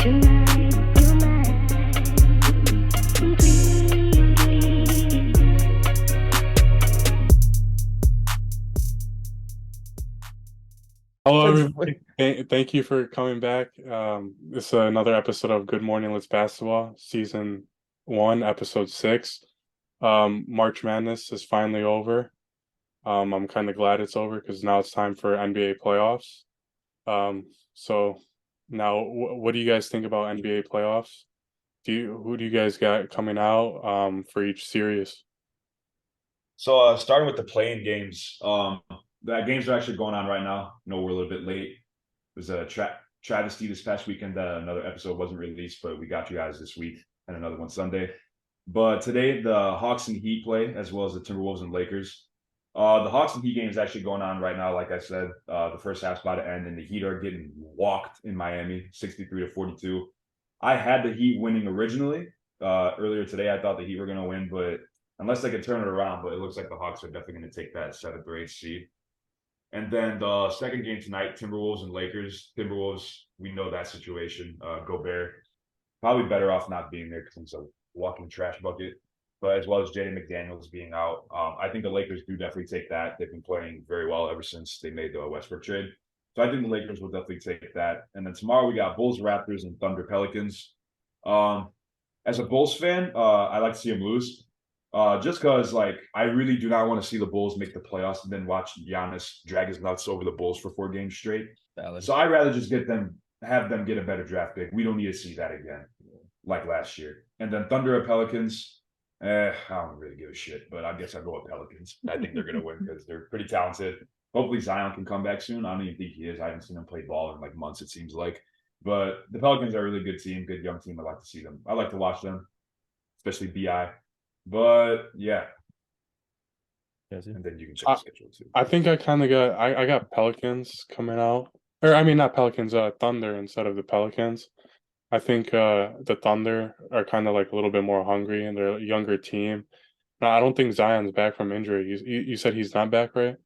Hello, everybody. Thank you for coming back. This is another episode of Good Morning Let's Basketball, Season 1, Episode 6. March Madness is finally over. I'm kind of glad it's over because now it's time for NBA playoffs. So now, what do you guys think about NBA playoffs? Who do you guys got coming out for each series? So starting with the playing games, the games are actually going on right now. We're a little bit late. It was a travesty this past weekend that another episode wasn't released, but we got you guys this week and another one Sunday. But today, the Hawks and Heat play, as well as the Timberwolves and Lakers. The Hawks and Heat game is actually going on right now. Like I said, the first half's about to end, and the Heat are getting walked in Miami, 63-42. I had the Heat winning originally. Earlier today, I thought the Heat were going to win, but unless they can turn it around, but it looks like the Hawks are definitely going to take that 7th or 8th seed. And then the second game tonight, Timberwolves and Lakers. Timberwolves, we know that situation. Gobert, probably better off not being there because he's a walking trash bucket. But as well as Jaden McDaniels being out, I think the Lakers do definitely take that. They've been playing very well ever since they made the Westbrook trade. So I think the Lakers will definitely take that. And then tomorrow we got Bulls, Raptors, and Thunder, Pelicans. As a Bulls fan, I like to see them lose. Just because, I really do not want to see the Bulls make the playoffs and then watch Giannis drag his nuts over the Bulls for 4 games straight. Valid. So I'd rather just have them get a better draft pick. We don't need to see that again, like last year. And then Thunder or Pelicans, I don't really give a shit, but I guess I'll go with Pelicans. I think they're going to win because they're pretty talented. Hopefully Zion can come back soon. I don't even think he is. I haven't seen him play ball in months, it seems like. But the Pelicans are a really good team, good young team. I like to see them. I like to watch them, especially BI. But yeah, and then you can check the schedule too. I think I kind of got Pelicans coming out, or I mean not Pelicans, Thunder instead of the Pelicans. I think the Thunder are kind of like a little bit more hungry and they're a younger team. No, I don't think Zion's back from injury. You said he's not back, right?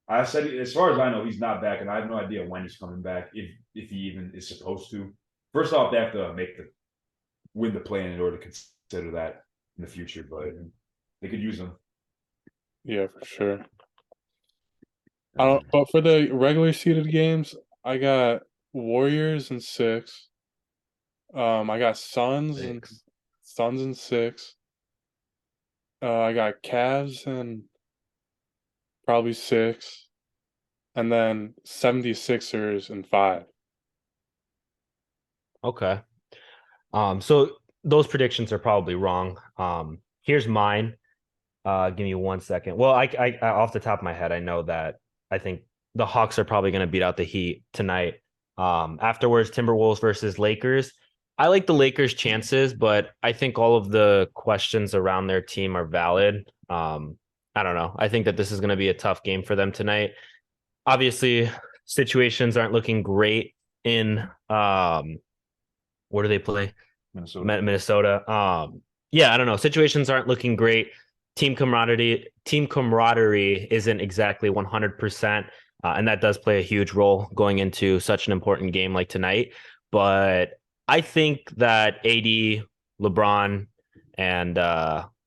I said, as far as I know, he's not back, and I have no idea when he's coming back, if he even is supposed to. First off, they have to win the play in order to consider that in the future, but they could use them. Yeah, for sure. But for the regular seeded games, I got Warriors in 6. I got Suns in 6. I got Cavs in probably 6, and then 76ers in 5. Okay. So those predictions are probably wrong. Here's mine. Give me 1 second. Well, I off the top of my head, I know that I think the Hawks are probably going to beat out the Heat tonight. Afterwards, Timberwolves versus Lakers. I like the Lakers' chances, but I think all of the questions around their team are valid. I don't know. I think that this is going to be a tough game for them tonight. Obviously, situations aren't looking great in where do they play? Minnesota. Yeah, I don't know. Situations aren't looking great. Team camaraderie isn't exactly 100%, and that does play a huge role going into such an important game like tonight. But I think that AD, LeBron, and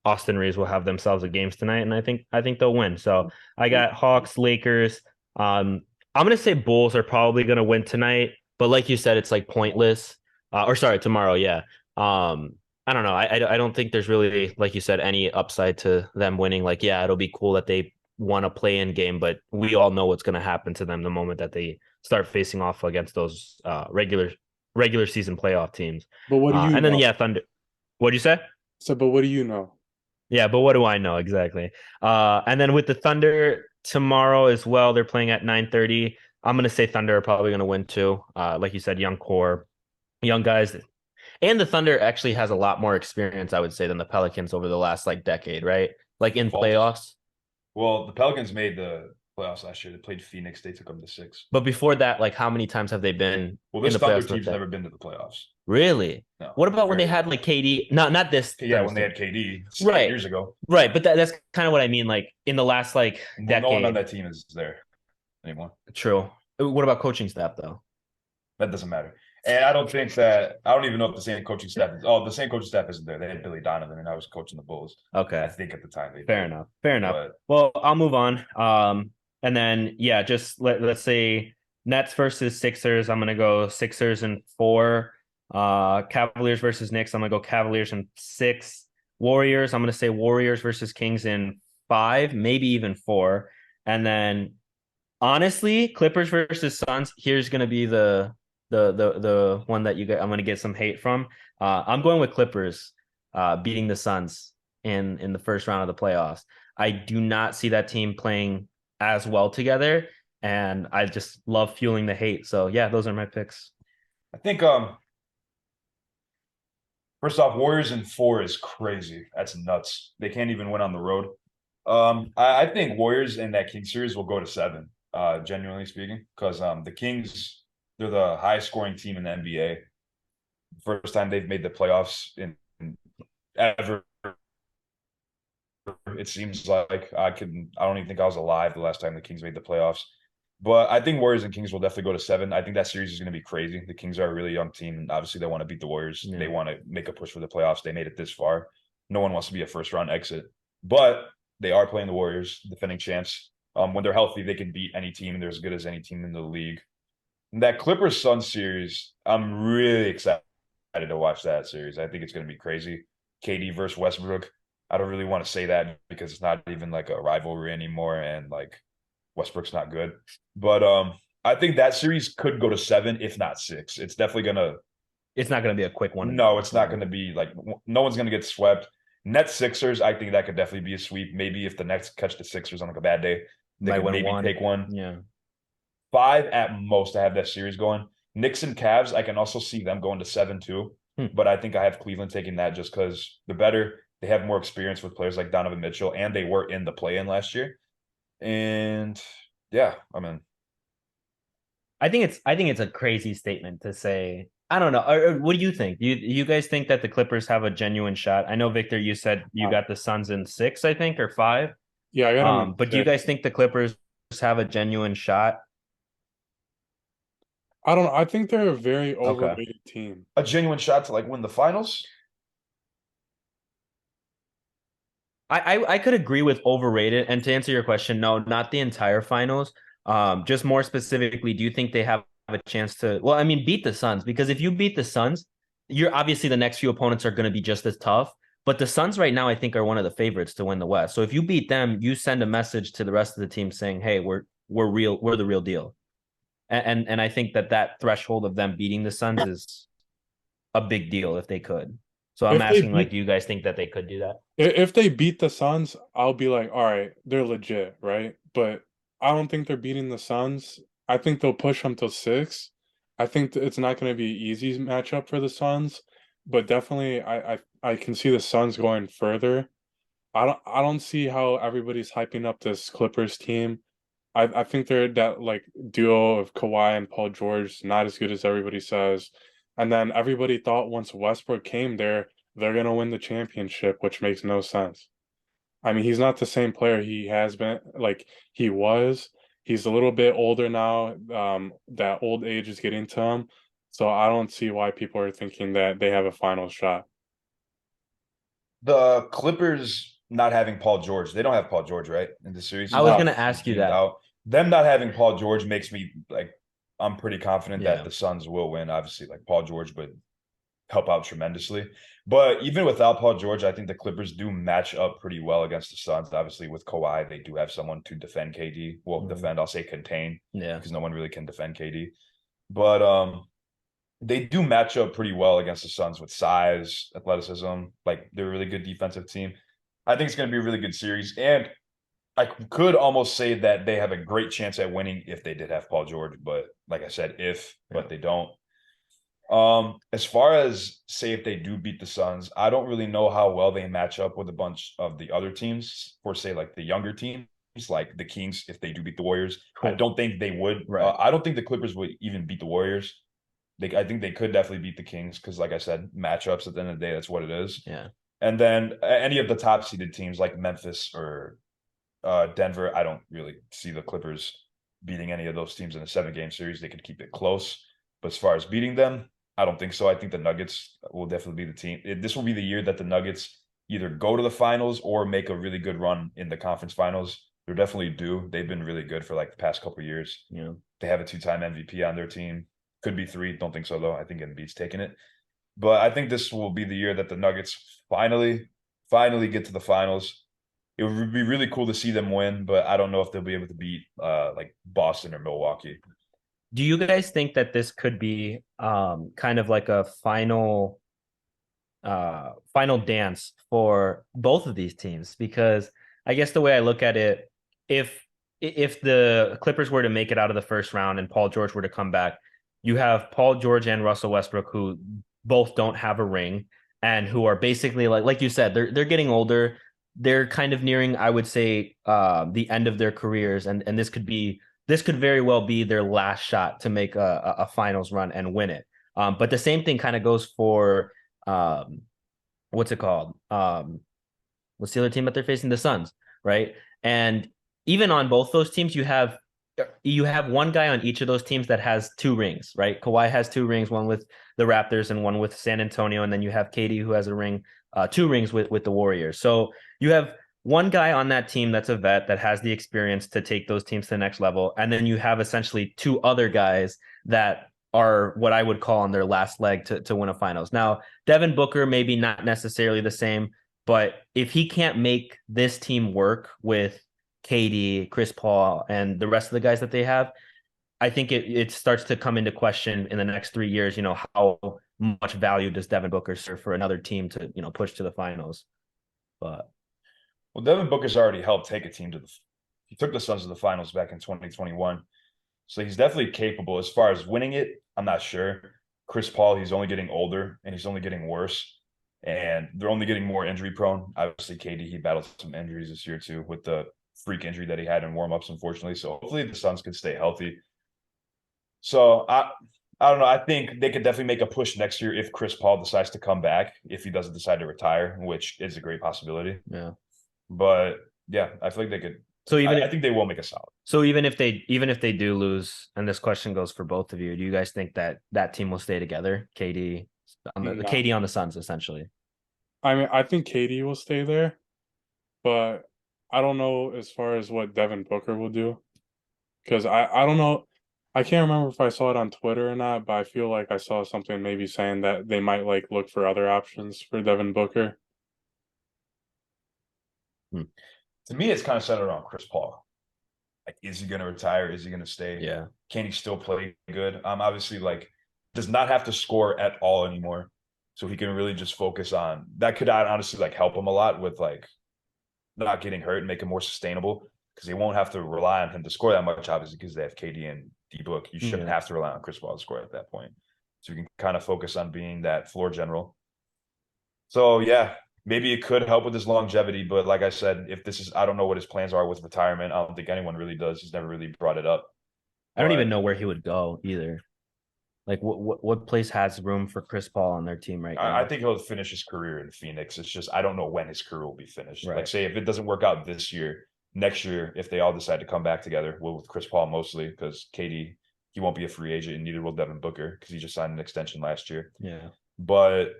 Austin Reeves will have themselves a games tonight, and I think they'll win. So I got Hawks, Lakers. I'm gonna say Bulls are probably gonna win tonight, but like you said, it's like pointless. Tomorrow. Yeah. I don't know. I don't think there's really, like you said, any upside to them winning. Like, yeah, it'll be cool that they won a play-in game, but we all know what's going to happen to them the moment that they start facing off against those regular season playoff teams. But what do you and know? then yeah, Thunder. What'd you say? So, but what do you know? Yeah, but what do I know exactly? And then with the Thunder tomorrow as well, they're playing at 9:30. I'm going to say Thunder are probably going to win too. Like you said, young core, young guys. And the Thunder actually has a lot more experience, I would say, than the Pelicans over the last decade, right? Like in playoffs. Well, the Pelicans made the playoffs last year. They played Phoenix. They took them to 6. But before that, how many times have they been Well, in this the Thunder playoffs? team's never been to the playoffs. Really? No. What about when they had KD? Not this. Yeah, when they had KD right years ago. Right, but that's kind of what I mean. In the last decade, no one on that team is there anymore. True. What about coaching staff though? That doesn't matter. And I don't even know if the same coaching staff the same coaching staff isn't there. They had Billy Donovan and I was coaching the Bulls. I Okay. think at the time they Fair did. enough. Fair enough. But Well, I'll move on. And then yeah, just let's say Nets versus Sixers. I'm gonna go Sixers in 4. Cavaliers versus Knicks. I'm gonna go Cavaliers in 6. Warriors. I'm gonna say Warriors versus Kings in 5, maybe even 4. And then honestly, Clippers versus Suns. Here's gonna be the one that I'm gonna get some hate from. I'm going with Clippers beating the Suns in the first round of the playoffs. I do not see that team playing as well together, and I just love fueling the hate. So yeah, those are my picks. I think first off, Warriors in 4 is crazy. That's nuts. They can't even win on the road. I think Warriors in that Kings series will go to 7, genuinely speaking, because the Kings, they're the highest scoring team in the NBA. First time they've made the playoffs in ever. It seems like I don't even think I was alive the last time the Kings made the playoffs. But I think Warriors and Kings will definitely go to 7. I think that series is going to be crazy. The Kings are a really young team, and obviously they want to beat the Warriors. Yeah. They want to make a push for the playoffs. They made it this far. No one wants to be a first round exit, but they are playing the Warriors, defending champs. When they're healthy, they can beat any team. They're as good as any team in the league. And that Clippers Suns series, I'm really excited to watch that series. I think it's going to be crazy. KD versus Westbrook. I don't really want to say that because it's not even like a rivalry anymore, and like Westbrook's not good. But I think that series could go to 7, if not 6. It's definitely gonna. It's not going to be a quick one. No, it's not gonna be like no one's gonna get swept. Nets Sixers, I think that could definitely be a sweep. Maybe if the Nets catch the Sixers on like a bad day, they Might could win maybe one. take one. Yeah. 5 at most to have that series going. Knicks and Cavs, I can also see them going to 7 too. But I think I have Cleveland taking that just because they're better. They have more experience with players like Donovan Mitchell, and they were in the play-in last year. And yeah, I mean, I think it's a crazy statement to say. I don't know. Or what do you think? You guys think that the Clippers have a genuine shot? I know, Victor, you said you got the Suns in 6, I think, or 5. Yeah, I got him in But do you 6. guys think the Clippers have a genuine shot? I don't know. I think they're a very Okay. overrated team. a genuine shot to like win the finals. I could agree with overrated. And to answer your question, no, not the entire finals. Just more specifically, do you think they have a chance to, well, I mean, beat the Suns? Because if you beat the Suns, you're obviously the next few opponents are going to be just as tough. But the Suns right now, I think, are one of the favorites to win the West. So if you beat them, you send a message to the rest of the team saying, "Hey, we're the real deal." And I think that threshold of them beating the Suns is a big deal if they could. So I'm If they asking, like, beat do you guys think that they could do that? if they beat the Suns, I'll be like, all right, they're legit, right? But I don't think they're beating the Suns. I think they'll push them to 6. I think it's not going to be an easy matchup for the Suns, but definitely I can see the Suns going further. I don't see how everybody's hyping up this Clippers team. I think they're that like duo of Kawhi and Paul George, not as good as everybody says. And then everybody thought once Westbrook came there, they're gonna win the championship, which makes no sense. I mean, he's not the same player he has been, like he was. He's a little bit older now. That old age is getting to him. So I don't see why people are thinking that they have a final shot. The Clippers not having Paul George, they don't have Paul George, right? In the series, I was No. going to ask you deemed that. out. Them not having Paul George makes me like I'm pretty confident Yeah. that the Suns will win. Obviously, like Paul George would help out tremendously. But even without Paul George, I think the Clippers do match up pretty well against the Suns. Obviously, with Kawhi, they do have someone to defend KD. Well, defend, I'll say contain, Yeah. because no one really can defend KD. But they do match up pretty well against the Suns with size, athleticism. Like they're a really good defensive team. I think it's going to be a really good series, and I could almost say that they have a great chance at winning if they did have Paul George. But like I said, but they don't. As far as say if they do beat the Suns, I don't really know how well they match up with a bunch of the other teams, for say like the younger teams, like the Kings. If they do beat the Warriors, I don't think they would. Right. I don't think the Clippers would even beat the Warriors. I think they could definitely beat the Kings because, like I said, matchups at the end of the day, that's what it is. Yeah. And then any of the top seeded teams like Memphis or Denver, I don't really see the Clippers beating any of those teams in a 7-game series. They could keep it close. But as far as beating them, I don't think so. I think the Nuggets will definitely be the team. This will be the year that the Nuggets either go to the finals or make a really good run in the conference finals. They're definitely due. They've been really good for like the past couple of years. They have a 2-time MVP on their team. Could be 3. Don't think so though. I think Embiid's taking it. But I think this will be the year that the Nuggets finally get to the finals. It would be really cool to see them win, but I don't know if they'll be able to beat like Boston or Milwaukee. Do you guys think that this could be kind of like a final dance for both of these teams? Because I guess the way I look at it, if the Clippers were to make it out of the first round and Paul George were to come back, you have Paul George and Russell Westbrook, who both don't have a ring and who are basically like you said, they're getting older. They're kind of nearing, I would say, the end of their careers, and this could very well be their last shot to make a finals run and win it. But the same thing kind of goes for what's it called? What's the other team that they're facing? The Suns, right? And even on both those teams, you have one guy on each of those teams that has 2 rings, right? Kawhi has 2 rings, one with the Raptors and one with San Antonio, and then you have KD who has a ring, 2 rings with the Warriors. So you have one guy on that team that's a vet that has the experience to take those teams to the next level, and then you have essentially 2 other guys that are what I would call on their last leg to win a finals. Now, Devin Booker maybe not necessarily the same, but if he can't make this team work with KD, Chris Paul, and the rest of the guys that they have, I think it starts to come into question in the next 3 years, how much value does Devin Booker serve for another team to, push to the finals. But well, Devin Booker's already helped take a team he took the Suns to the finals back in 2021. So he's definitely capable. As far as winning it, I'm not sure. Chris Paul, he's only getting older and he's only getting worse. And they're only getting more injury prone. Obviously, KD, he battled some injuries this year too with the freak injury that he had in warmups, unfortunately. So hopefully the Suns can stay healthy. So I don't know. I think they could definitely make a push next year if Chris Paul decides to come back, if he doesn't decide to retire, which is a great possibility. Yeah. But yeah, I feel like they could. So I think they will make a solid. So even if they do lose, and this question goes for both of you, do you guys think that team will stay together? KD on the Suns, essentially. I mean, I think KD will stay there, but I don't know as far as what Devin Booker will do, because I don't know. I can't remember if I saw it on Twitter or not, but I feel like I saw something maybe saying that they might like look for other options for Devin Booker. To me, it's kind of centered on Chris Paul. Like, is he going to retire? Is he going to stay? Yeah. Can he still play good? Obviously, like, does not have to score at all anymore. So he can really just focus on that. Could honestly like help him a lot with like not getting hurt and make him more sustainable, because they won't have to rely on him to score that much, obviously, because they have KD and D-Book. You shouldn't have to rely on Chris Paul to score at that point. So you can kind of focus on being that floor general. So yeah, maybe it could help with his longevity, but like I said, I don't know what his plans are with retirement. I don't think anyone really does. He's never really brought it up. I don't even know where he would go either. Like what place has room for Chris Paul on their team right now? I think he'll finish his career in Phoenix. It's just I don't know when his career will be finished. Right. Like, say if it doesn't work out this year, next year, if they all decide to come back together, with Chris Paul mostly, because KD, he won't be a free agent, and neither will Devin Booker because he just signed an extension last year. Yeah. But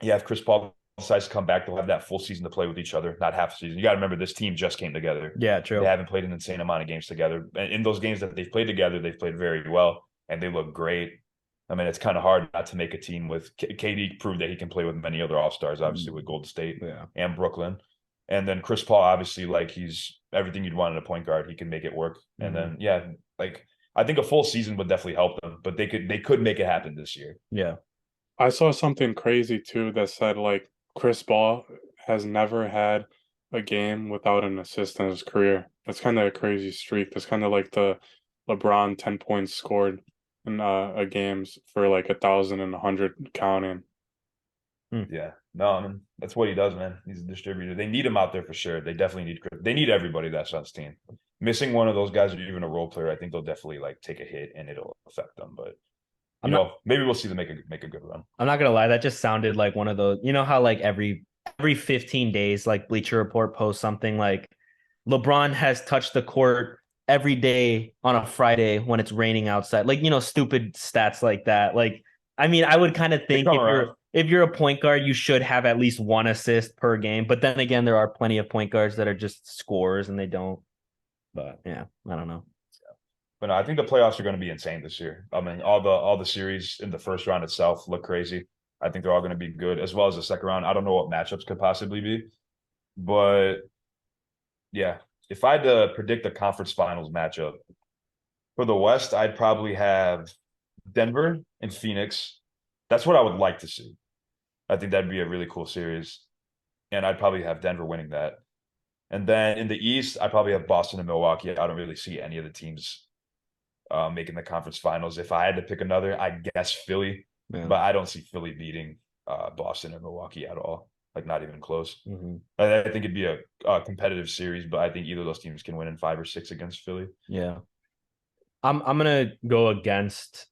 yeah, if Chris Paul decides to come back, they'll have that full season to play with each other, not half a season. You got to remember, this team just came together. Yeah, true. They haven't played an insane amount of games together. And in those games that they've played together, they've played very well, and they look great. I mean, it's kind of hard not to make a team with KD. Proved that he can play with many other All-Stars, obviously with Golden State and Brooklyn. And then Chris Paul, obviously, like, he's everything you'd want in a point guard. He can make it work. And then, yeah, like, I think a full season would definitely help them, but they could make it happen this year. Yeah. I saw something crazy too that said like Chris Paul has never had a game without an assist in his career. That's kind of a crazy streak. That's kind of like the LeBron 10 points scored in a games for like 1,000 and 100 counting. Yeah, no, I mean, that's what he does, man. He's a distributor. They need him out there for sure. They definitely need everybody that's on his team. Missing one of those guys or even a role player, I think they'll definitely like take a hit and it'll affect them. But maybe we'll see them make a good run. I'm not gonna lie, that just sounded like one of those, how like every 15 days, like Bleacher Report posts something like LeBron has touched the court every day on a Friday when it's raining outside. Like, stupid stats like that. Like, I mean, I would kind of think if you're a point guard, you should have at least one assist per game. But then again, there are plenty of point guards that are just scorers and they don't. But yeah, I don't know. But no, I think the playoffs are going to be insane this year. I mean, all the series in the first round itself look crazy. I think they're all going to be good, as well as the second round. I don't know what matchups could possibly be, but yeah, if I had to predict the conference finals matchup for the West, I'd probably have Denver and Phoenix. That's what I would like to see. I think that'd be a really cool series, and I'd probably have Denver winning that. And then in the East, I probably have Boston and Milwaukee. I don't really see any of the teams making the conference finals. If I had to pick another, I guess Philly, but I don't see Philly beating Boston and Milwaukee at all. Like not even close. I think it'd be a competitive series, but I think either of those teams can win in 5 or 6 against Philly. Yeah, I'm gonna go against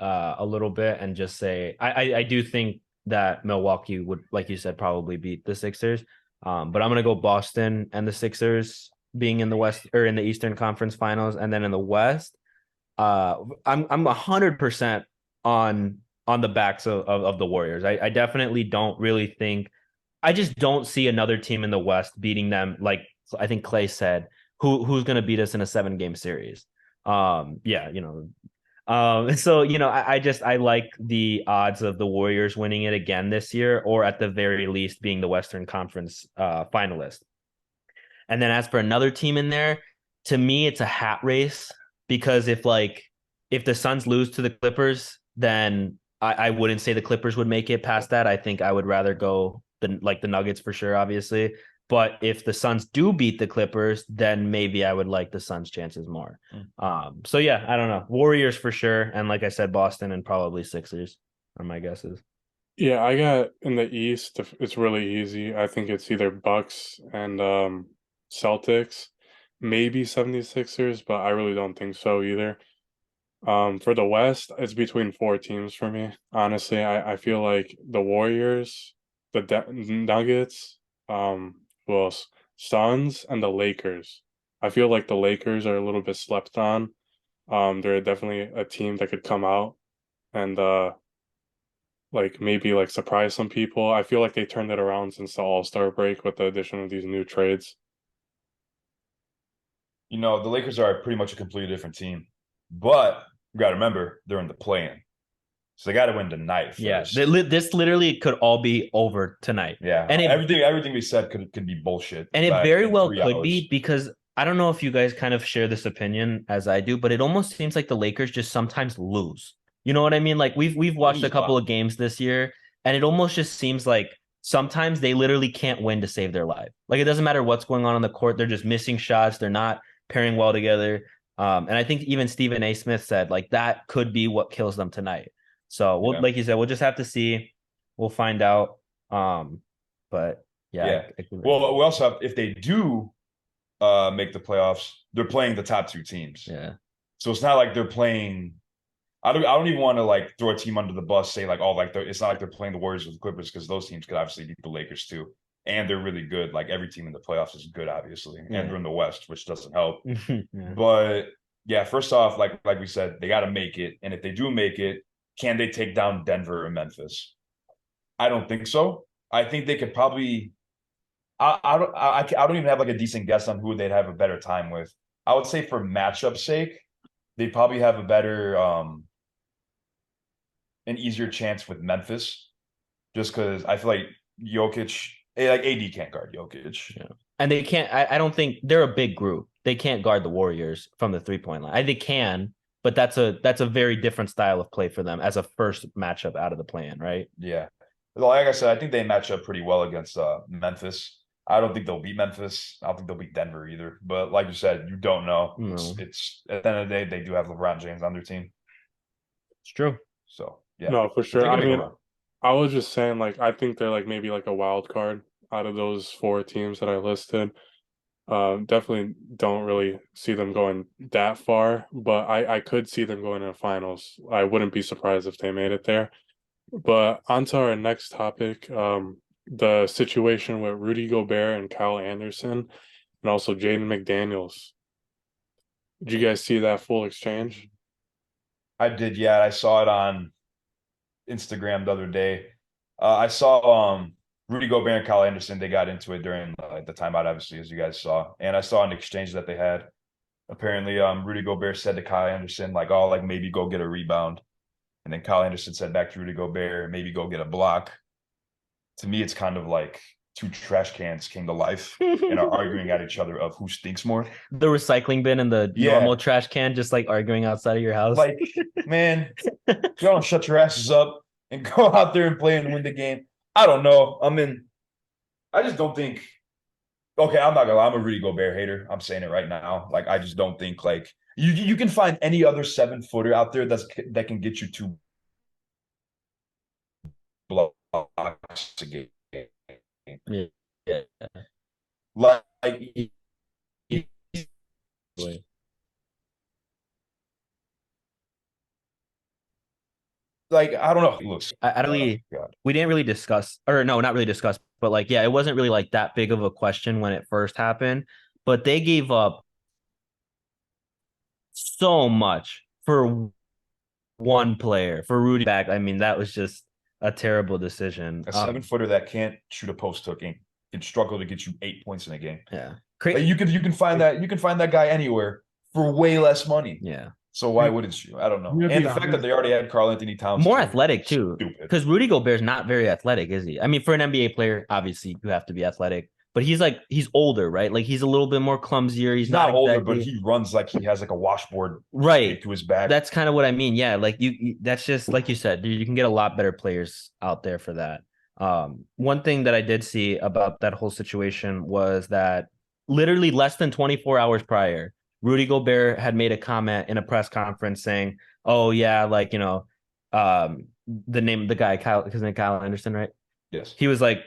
a little bit and just say I do think that Milwaukee would, like you said, probably beat the Sixers. But I'm gonna go Boston and the Sixers being in the West or in the Eastern Conference Finals, and then in the West, I'm 100% on the backs of the Warriors. I definitely don't really think I just don't see another team in the West beating them. Like I think Clay said, who's going to beat us in a 7-game series? Yeah, so I like the odds of the Warriors winning it again this year, or at the very least being the Western Conference finalist. And then as for another team in there, to me it's a hat race, because if the Suns lose to the Clippers, then I wouldn't say the Clippers would make it past that. I think I would rather go the Nuggets for sure, obviously. But if the Suns do beat the Clippers, then maybe I would like the Suns' chances more. So yeah, I don't know. Warriors for sure, and like I said, Boston and probably Sixers are my guesses. Yeah, I got in the East, it's really easy. I think it's either Bucks and Celtics, maybe 76ers, but I really don't think so either. For the West, it's between 4 teams for me. Honestly, I feel like the Warriors, the Nuggets, who else? Suns and the Lakers. I feel like the Lakers are a little bit slept on. They're definitely a team that could come out and like maybe like surprise some people. I feel like they turned it around since the All-Star break with the addition of these new trades. The Lakers are pretty much a completely different team, but you got to remember they're in the play-in, so they got to win tonight first. Yeah, this literally could all be over tonight. Yeah, and everything we said could be bullshit, and it very well could be, because I don't know if you guys kind of share this opinion as I do, but it almost seems like the Lakers just sometimes lose. You know what I mean? Like we've watched a couple of games this year, and it almost just seems like sometimes they literally can't win to save their life. Like it doesn't matter what's going on the court; they're just missing shots. They're not pairing well together. And I think even Stephen A. Smith said like that could be what kills them tonight. So like you said, we'll just have to see. We'll find out. But yeah. Well, we also have, if they do make the playoffs, they're playing the top 2 teams. Yeah. So it's not like they're playing. I don't even want to like throw a team under the bus, say like, oh, like it's not like they're playing the Warriors or the Clippers, because those teams could obviously beat the Lakers too. And they're really good. Like every team in the playoffs is good, obviously. And they're in the West, which doesn't help. But yeah, first off, like we said, they got to make it. And if they do make it, can they take down Denver or Memphis? I don't think so. I think they could probably. I don't even have like a decent guess on who they'd have a better time with. I would say for matchup sake, they'd probably have a better, an easier chance with Memphis, just because I feel like Jokic, like AD can't guard Jokic. Yeah. And they can't. I don't think they're a big group. They can't guard the Warriors from the 3-point line. They can, but that's a very different style of play for them as a first matchup out of the plan, right? Yeah. Like I said, I think they match up pretty well against Memphis. I don't think they'll beat Memphis. I don't think they'll beat Denver either. But like you said, you don't know. No. It's at the end of the day, they do have LeBron James on their team. It's true. So yeah. No, for sure. I mean, I was just saying, like, I think they're like maybe like a wild card out of those 4 teams that I listed. Definitely don't really see them going that far, but I could see them going to the finals. I wouldn't be surprised if they made it there. But on to our next topic, the situation with Rudy Gobert and Kyle Anderson, and also Jaden McDaniels. Did you guys see that full exchange? I did, yeah. I saw it on Instagram the other day. I saw Rudy Gobert and Kyle Anderson. They got into it during the timeout, obviously, as you guys saw. And I saw an exchange that they had. Apparently, Rudy Gobert said to Kyle Anderson, like, "Oh, like maybe go get a rebound." And then Kyle Anderson said back to Rudy Gobert, "Maybe go get a block." To me, it's kind of like two trash cans came to life and are arguing at each other of who stinks more. The recycling bin and the Yeah. normal trash can just like arguing outside of your house. Like, man, y'all don't shut your asses up and go out there and play and win the game. I don't know. I just don't think. Okay, I'm not gonna lie. I'm a Rudy Gobert hater. I'm saying it right now. Like, I just don't think like you can find any other 7-footer out there that can get you 2 blocks a game. Yeah. Yeah. Like, I don't know. He looks. I don't really, God. we didn't really discuss, or no, not really discuss, but like, yeah, it wasn't really like that big of a question when it first happened, but they gave up so much for one player, for Rudy back. I mean, that was just a terrible decision. A 7-footer that can't shoot a post hooking can struggle to get you 8 points in a game. Yeah. Like, you can find that guy anywhere for way less money. Yeah. So why wouldn't you? I don't know. And the fact that they already had Karl Anthony Towns more athletic too, stupid. because Rudy Gobert's not very athletic, is he? I mean, for an NBA player, obviously you have to be athletic, but he's older, right? Like he's a little bit more clumsier. He's not older, exactly... but he runs like he has like a washboard right to his back. That's kind of what I mean. Yeah, like that's just like you said, dude, you can get a lot better players out there for that. One thing that I did see about that whole situation was that literally less than 24 hours prior, Rudy Gobert had made a comment in a press conference saying, "Oh yeah, like the guy Kyle, his name Kyle Anderson, right? Yes. He was like,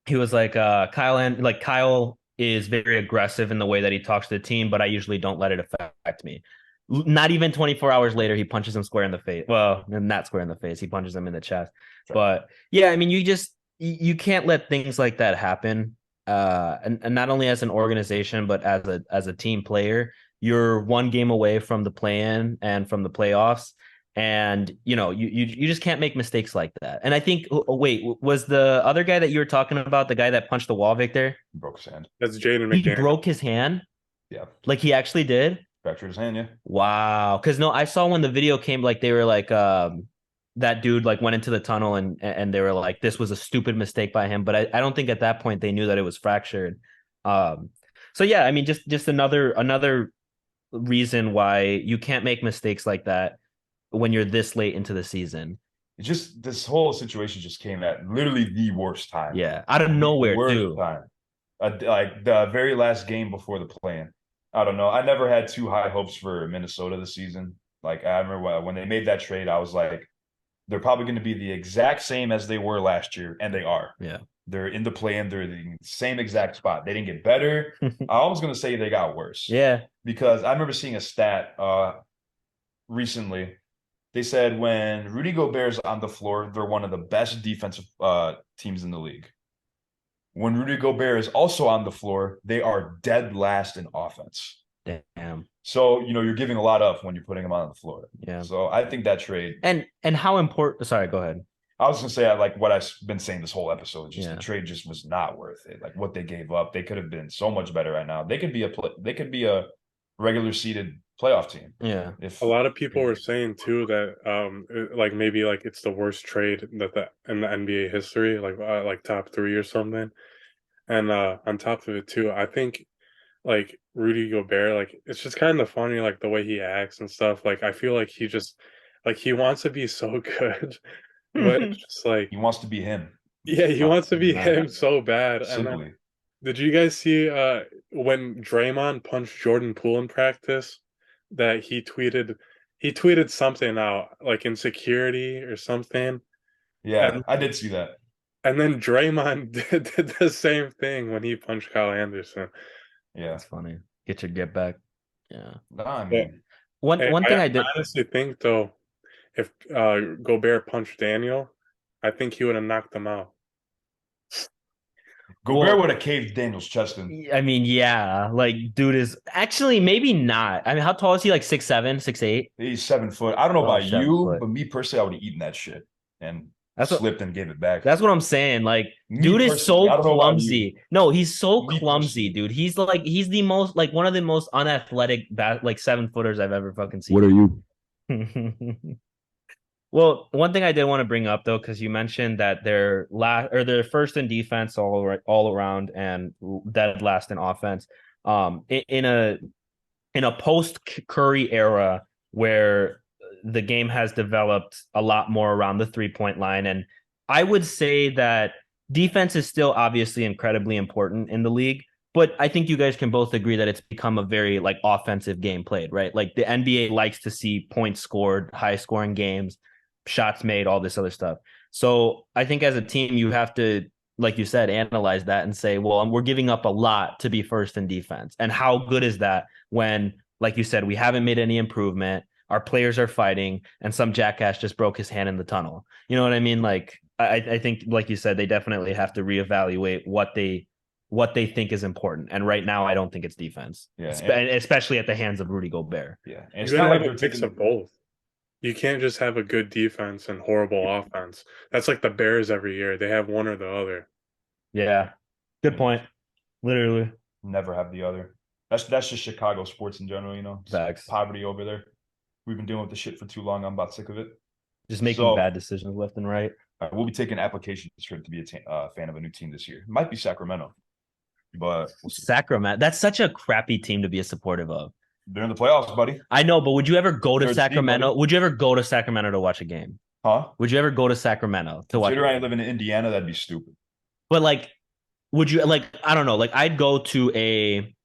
Kyle is very aggressive in the way that he talks to the team, but I usually don't let it affect me." Not even 24 hours later, he punches him square in the face. Well, not square in the face. He punches him in the chest. Sure. But yeah, I mean, you can't let things like that happen. And not only as an organization, but as a team player, you're one game away from the play-in and from the playoffs. And you just can't make mistakes like that. And I think, wait, was the other guy that you were talking about the guy that punched the wall, Victor? He broke his hand. That's Jaden McDaniel. He broke his hand? Yeah. Like he actually did? Fractured his hand, yeah. Wow. Because no, I saw when the video came, like they were like that dude like went into the tunnel and they were like, this was a stupid mistake by him. But I don't think at that point they knew that it was fractured. So yeah, I mean, just another reason why you can't make mistakes like that when you're this late into the season. It just, this whole situation just came at literally the worst time. Yeah, out of nowhere too. Time. Like the very last game before the play-in. I don't know. I never had too high hopes for Minnesota this season. Like, I remember when they made that trade, I was like, they're probably going to be the exact same as they were last year, and they are. Yeah. They're in the play-in. They're in the same exact spot. They didn't get better. I was going to say they got worse. Yeah. Because I remember seeing a stat recently. They said when Rudy Gobert is on the floor, they're one of the best defensive teams in the league. When Rudy Gobert is also on the floor, they are dead last in offense. Damn. So, you're giving a lot up when you're putting them on the floor. Yeah. So I think that trade. And how important. Sorry, go ahead. I was going to say, like what I've been saying this whole episode, just the trade just was not worth it. Like what they gave up, they could have been so much better right now. They could be a regular seeded playoff team. Yeah. If a lot of people were saying too that like maybe like it's the worst trade that in the NBA history, like top 3 or something. And on top of it too, I think like Rudy Gobert, like it's just kind of funny like the way he acts and stuff. Like I feel like he just like he wants to be so good, but it's just like he wants to be him. Yeah, he wants to be him so bad. Simply. And did you guys see when Draymond punched Jordan Poole in practice that he tweeted something out like insecurity or something? Yeah, I did see that. And then Draymond did the same thing when he punched Kyle Anderson. Yeah, that's funny. Get back. Yeah. No, I mean, one thing I did honestly think though, if Gobert punched Daniel, I think he would have knocked him out. Gobert would have caved Daniel's chest in. I mean, yeah, like dude is actually maybe not. I mean, how tall is he? Like 6'7", 6'8"? He's 7 foot. I don't know Oh, about you, 7 foot. but me personally, I would have eaten that shit and That's what slipped and gave it back. that's what I'm saying. Like, Me dude is personally, so I don't know about you. clumsy. No, he's so Me clumsy, personally. dude. He's the most like one of the most unathletic like 7-footers I've ever fucking seen. What are you? Well, one thing I did want to bring up though, because you mentioned that they're first in defense all around and dead last in offense. In a post Curry era where the game has developed a lot more around the 3-point line, and I would say that defense is still obviously incredibly important in the league. But I think you guys can both agree that it's become a very like offensive game played, right? Like the NBA likes to see points scored, high scoring games, shots made, all this other stuff. So I think as a team, you have to, like you said, analyze that and say, well, we're giving up a lot to be first in defense. And how good is that when, like you said, we haven't made any improvement, our players are fighting, and some jackass just broke his hand in the tunnel. You know what I mean? Like, I think, like you said, they definitely have to reevaluate what they think is important. And right now, I don't think it's defense, especially at the hands of Rudy Gobert. Yeah, and it's You not gotta like have they're a mix taking of both. You can't just have a good defense and horrible offense. That's like the Bears every year. They have one or the other. Yeah, good point. Literally, never have the other. That's just Chicago sports in general, you know. facts. Poverty over there. We've been dealing with the shit for too long. I'm about sick of it. Just making bad decisions left and right. We'll be taking applications for to be a fan of a new team this year. It might be Sacramento, but Sacramento. That's such a crappy team to be a supportive of. They're in the playoffs, buddy. I know, but would you ever go to Third Sacramento? seed, buddy. Would you ever go to Sacramento to watch a game? Huh? Would you ever go to Sacramento to watch? Considering I live in Indiana, that'd be stupid. But like, would you like? I don't know. Like, I'd go to a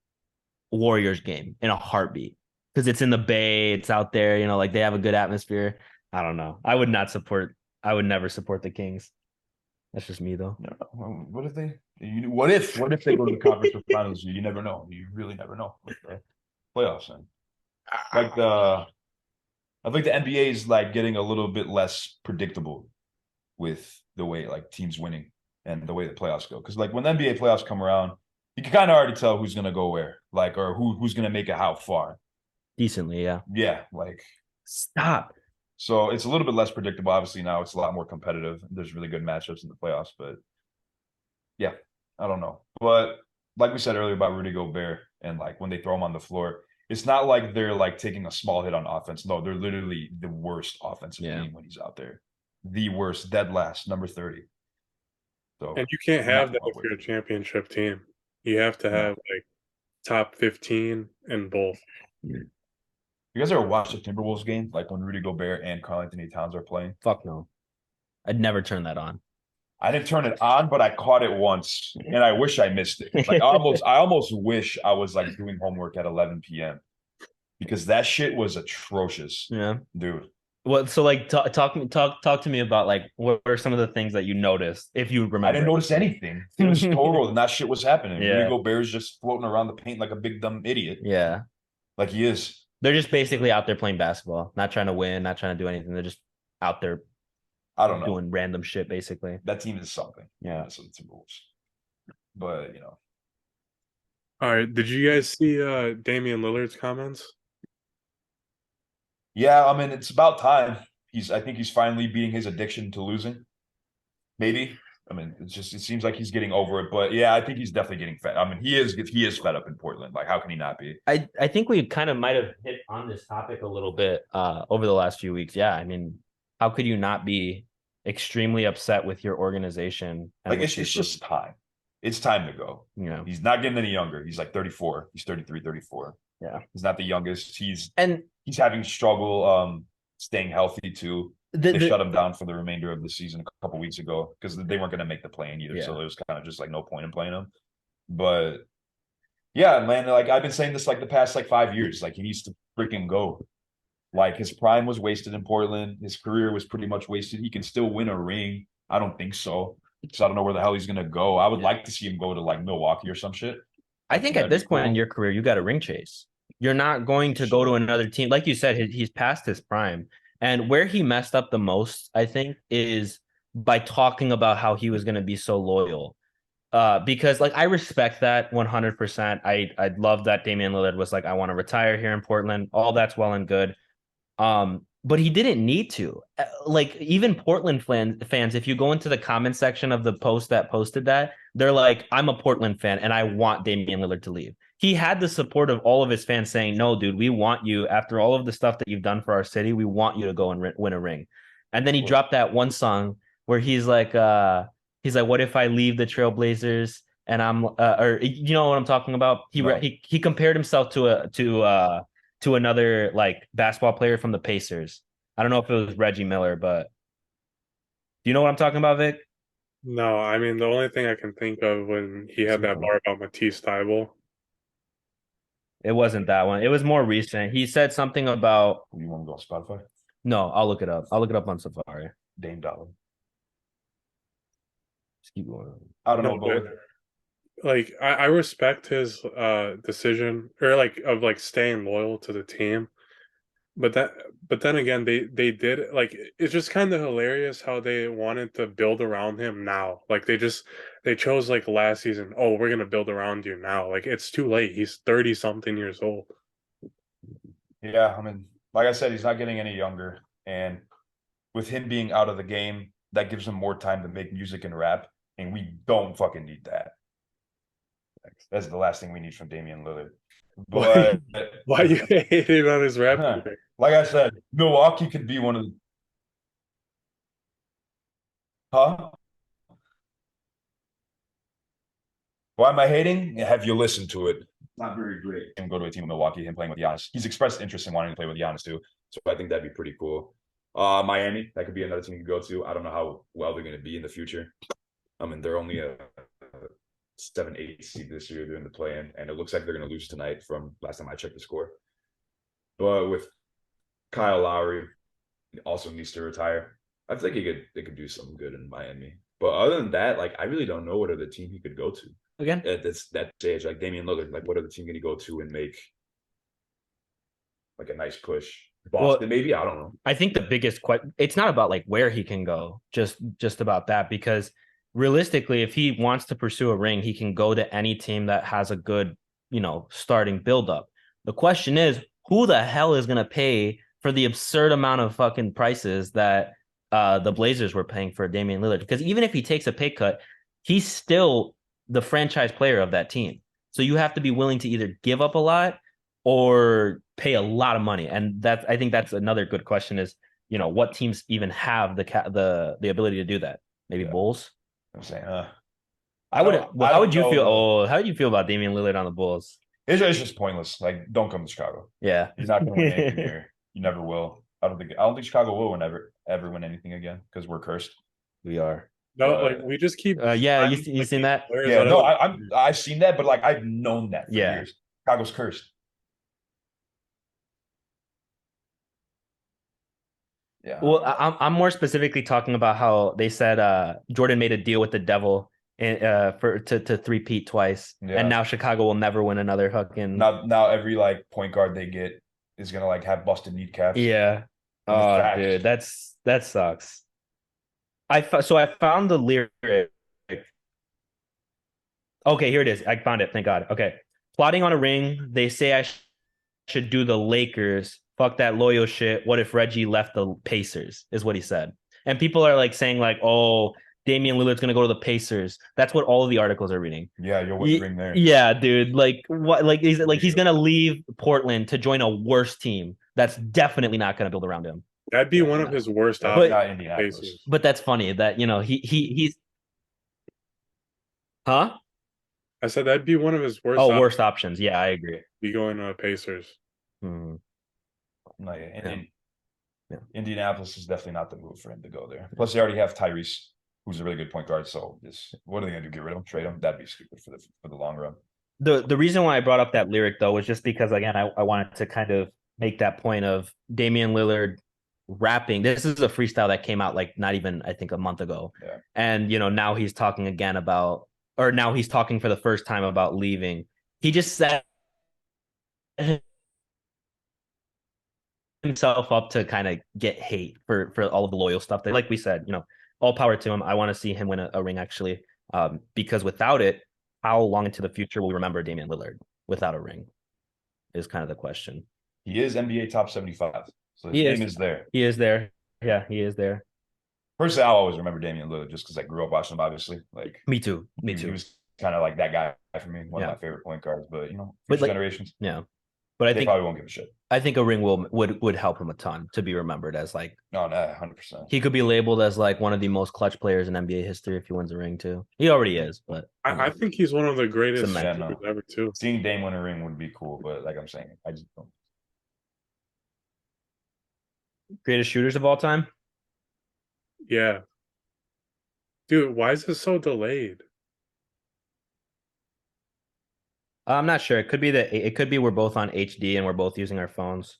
Warriors game in a heartbeat because it's in the Bay. It's out there. You know, like they have a good atmosphere. I don't know. I would never support the Kings. That's just me, though. No. What if they? What if they go to the conference finals? You never know. You really never know with the playoffs. And like I think the NBA is like getting a little bit less predictable with the way like teams winning and the way the playoffs go. Because like when the NBA playoffs come around, you can kind of already tell who's gonna go where, like, or who's gonna make it how far. Decently, yeah. Yeah, like stop. So it's a little bit less predictable. Obviously, now it's a lot more competitive. There's really good matchups in the playoffs, but yeah, I don't know. But like we said earlier about Rudy Gobert and like when they throw him on the floor, it's not like they're like taking a small hit on offense. No, they're literally the worst offensive team when he's out there. The worst, dead last, number 30. So and you can't have that if you're a championship team. You have to have like top 15 in both. You guys ever watch the Timberwolves game, like when Rudy Gobert and Karl-Anthony Towns are playing? Fuck no. I'd never turn that on. I didn't turn it on, but I caught it once, and I wish I missed it. Like I almost wish I was like doing homework at 11 p.m. because that shit was atrocious. Yeah, dude. Well, so like talk to me about like what are some of the things that you noticed if you remember? I didn't notice anything. It was total, and that shit was happening. Yeah. Rudy Gobert's just floating around the paint like a big dumb idiot. Yeah, like he is. They're just basically out there playing basketball, not trying to win, not trying to do anything. They're just out there. I don't know, doing random shit basically. That team is something. Yeah, so the Timberwolves. But you know. All right, did you guys see Damian Lillard's comments? Yeah, I mean it's about time. I think he's finally beating his addiction to losing. Maybe. I mean, it seems like he's getting over it, but yeah, I think he's definitely getting fed. I mean, he is fed up in Portland. Like, how can he not be? I think we kind of might have hit on this topic a little bit over the last few weeks. Yeah, I mean, how could you not be extremely upset with your organization? Like, it's just time. It's time to go. You know, he's not getting any younger. He's like 34. He's 33, 34. Yeah, he's not the youngest. He's having struggle staying healthy too. They shut him down for the remainder of the season a couple weeks ago because they weren't going to make the play-in either. Yeah. So it was kind of just like no point in playing him. But yeah, man, like I've been saying this like the past like 5 years. Like he needs to freaking go. Like his prime was wasted in Portland. His career was pretty much wasted. He can still win a ring. I don't think so. So I don't know where the hell he's going to go. I would like to see him go to like Milwaukee or some shit. I think at this point in your career, you got a ring chase. You're not going to go to another team. Like you said, he's past his prime. And where he messed up the most, I think, is by talking about how he was going to be so loyal. Because like I respect that 100%. I'd love that Damian Lillard was like, I want to retire here in Portland. All that's well and good. But he didn't need to. Like even Portland fans, if you go into the comment section of the post that posted that, they're like, I'm a Portland fan and I want Damian Lillard to leave. He had the support of all of his fans saying, no, dude, we want you after all of the stuff that you've done for our city. We want you to go and win a ring. And then he dropped that one song where he's like, what if I leave the Trailblazers and I'm, or you know what I'm talking about? He compared himself to another like basketball player from the Pacers. I don't know if it was Reggie Miller, but do you know what I'm talking about, Vic? No, I mean the only thing I can think of when he had that bar about Matisse Thybulle. It wasn't that one. It was more recent. He said something about. You want to go on Spotify? No, I'll look it up. I'll look it up on Safari. Dame Dollar. Just keep going. I don't know, No, but like I respect his decision or like of like staying loyal to the team. But then again, they did like it's just kind of hilarious how they wanted to build around him now. Like they chose like last season. Oh, we're gonna build around you now. Like it's too late. He's 30 something years old. yeah, I mean, like I said, he's not getting any younger, and with him being out of the game, that gives him more time to make music and rap, and we don't fucking need that. That's the last thing we need from Damian Lillard. But Why you hated on his rap? Huh. Like I said, Milwaukee could be one of the huh? Why am I hating? Have you listened to it? Not very great. And go to a team with Milwaukee, him playing with Giannis. He's expressed interest in wanting to play with Giannis too. So I think that'd be pretty cool. Miami, that could be another team you could go to. I don't know how well they're going to be in the future. I mean, they're only a 7-8 seed this year. They're in the play-in, and it looks like they're going to lose tonight from last time I checked the score. But with Kyle Lowry, also needs to retire. I think they could do something good in Miami. But other than that, like I really don't know what other team he could go to Again, at that stage. Like Damian Lillard, like what other team can he go to and make like a nice push? Boston, maybe, I don't know. I think the biggest question, it's not about like where he can go, just about that, because realistically, if he wants to pursue a ring, he can go to any team that has a good, starting buildup. The question is, who the hell is going to pay for the absurd amount of fucking prices that the Blazers were paying for Damian Lillard? Because even if he takes a pay cut, he's still the franchise player of that team. So you have to be willing to either give up a lot or pay a lot of money. And I think that's another good question is, what teams even have the ability to do that? Maybe Bulls? I'm saying, how would you feel? Oh, how do you feel about Damian Lillard on the Bulls? It's just pointless. Like, don't come to Chicago. Yeah. He's not going to win anything here. You never will. I don't think Chicago will ever win anything again because we're cursed. We are. No, like we just keep. Yeah, you seen that? Yeah, no, I've seen that, but like I've known that for years. Chicago's cursed. Yeah. Well, I'm more specifically talking about how they said Jordan made a deal with the devil to three-peat twice, and now Chicago will never win another fucking. Now every like point guard they get is gonna like have busted kneecaps. Yeah. Oh, dude, that sucks. I found the lyric. Okay, here it is. I found it. Thank God. Okay, plotting on a ring. They say I should do the Lakers. Fuck that loyal shit. What if Reggie left the Pacers? Is what he said. And people are like saying like, oh, Damian Lillard's gonna go to the Pacers. That's what all of the articles are reading. Yeah, you're with the ring there. Yeah, dude. Like what? Like he's gonna leave Portland to join a worse team. That's definitely not gonna build around him. That'd be one of his worst options. But that's funny that he's. Huh? I said that'd be one of his worst. Worst options. Yeah, I agree. Be going to Pacers. Hmm. No, Indianapolis is definitely not the move for him to go there. Plus, they already have Tyrese, who's a really good point guard. So, what are they going to do? Get rid of him? Trade him? That'd be stupid for the long run. The reason why I brought up that lyric though was just because again I wanted to kind of make that point of Damian Lillard rapping. This is a freestyle that came out like not even I think a month ago, and now he's talking again about, or now he's talking for the first time about leaving. He just said himself up to kind of get hate for all of the loyal stuff that, like we said, all power to him. I want to see him win a ring actually. Because without it, how long into the future will we remember Damian Lillard without a ring? Is kind of the question. He is NBA top 75, so his He name is. is there. He is there. Yeah, he is there. Personally, I'll always remember Damian Lillard just because I grew up watching him. Obviously, like Me too. Me he too. was kind of like that guy for me, one of Yeah. my favorite point guards. But But future like, generations, yeah. But they probably won't give a shit. I think a ring would help him a ton to be remembered as like No, 100%. he could be labeled as like one of the most clutch players in NBA history if he wins a ring too. He already is, but I think he's one of the greatest Cement. shooters ever too. Seeing Dame win a ring would be cool, but like I'm saying, I just don't. greatest shooters of all time. Yeah. Dude, why is this so delayed? I'm not sure. It could be that it could be we're both on HD and we're both using our phones.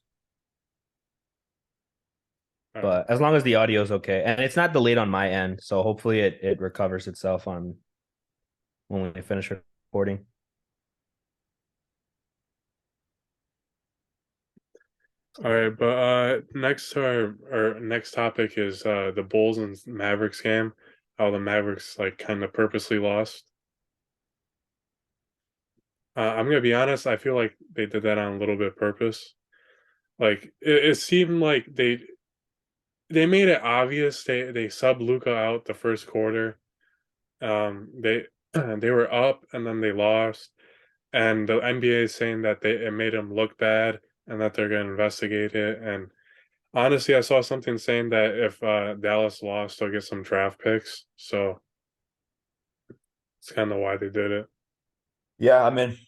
But as long as the audio is okay, and it's not delayed on my end, so hopefully it recovers itself on when we finish recording. All right, but next to our next topic is the Bulls and Mavericks game. How the Mavericks like kind of purposely lost. I'm gonna be honest, I feel like they did that on a little bit of purpose. Like it seemed like they made it obvious they subbed Luca out the first quarter. They they were up and then they lost, and the NBA is saying that it made them look bad and that they're gonna investigate it. And honestly, I saw something saying that if Dallas lost, they'll get some draft picks. So it's kind of why they did it. Yeah, I mean,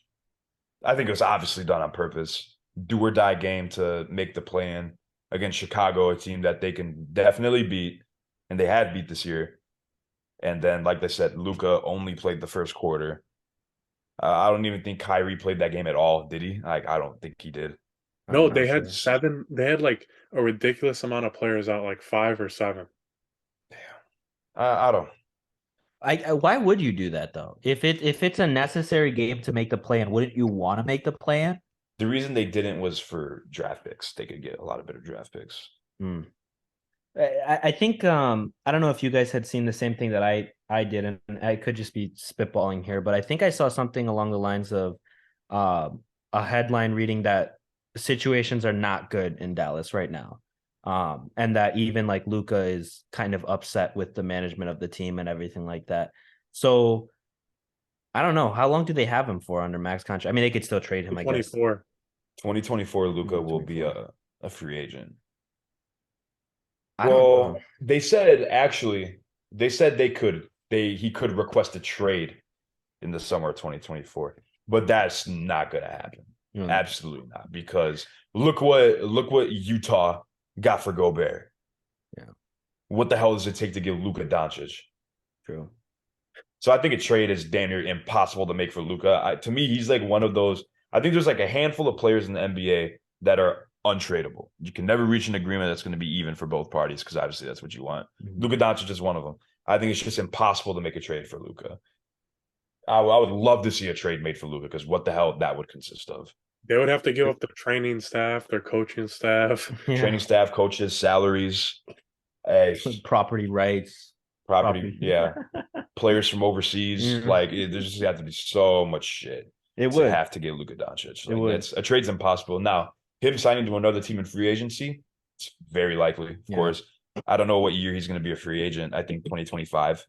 I think it was obviously done on purpose. Do or die game to make the play in against Chicago, a team that they can definitely beat, and they have beat this year. And then, like they said, Luca only played the first quarter. I don't even think Kyrie played that game at all, did he? Like, I don't think he did. No, I'm they not had sure. seven. They had like a ridiculous amount of players out, like 5 or 7. I don't. Why would you do that though? If it's a necessary game to make the play in, wouldn't you want to make the play in? The reason they didn't was for draft picks. They could get a lot of better draft picks. I think I don't know if you guys had seen the same thing that I did, and I could just be spitballing here, but I think I saw something along the lines of a headline reading that situations are not good in Dallas right now. And that even like Luca is kind of upset with the management of the team and everything like that. So I don't know. How long do they have him for under max contract? I mean, they could still trade him, I guess. 24. 2024, Luca will be a free agent. I don't know. They said he could request a trade in the summer of 2024, but that's not going to happen. Absolutely not, because look what Utah got for Gobert. Yeah. What the hell does it take to get Luka Doncic? True. So I think a trade is damn near impossible to make for Luka. To me, he's like one of those. I think there's like a handful of players in the NBA that are untradeable. You can never reach an agreement that's going to be even for both parties, because obviously that's what you want. Mhm. Luka Doncic is one of them. I think it's just impossible to make a trade for Luka. I would love to see a trade made for Luka, because what the hell that would consist of? They would have to give up their training staff, their coaching staff, training staff, coaches, salaries, property rights, property. Yeah, players from overseas. Like there's just have to be so much shit. It would have to get Luka Doncic. It would. A trade's impossible. Now, him signing to another team in free agency, it's very likely. Of course, I don't know what year he's going to be a free agent. I think 2025.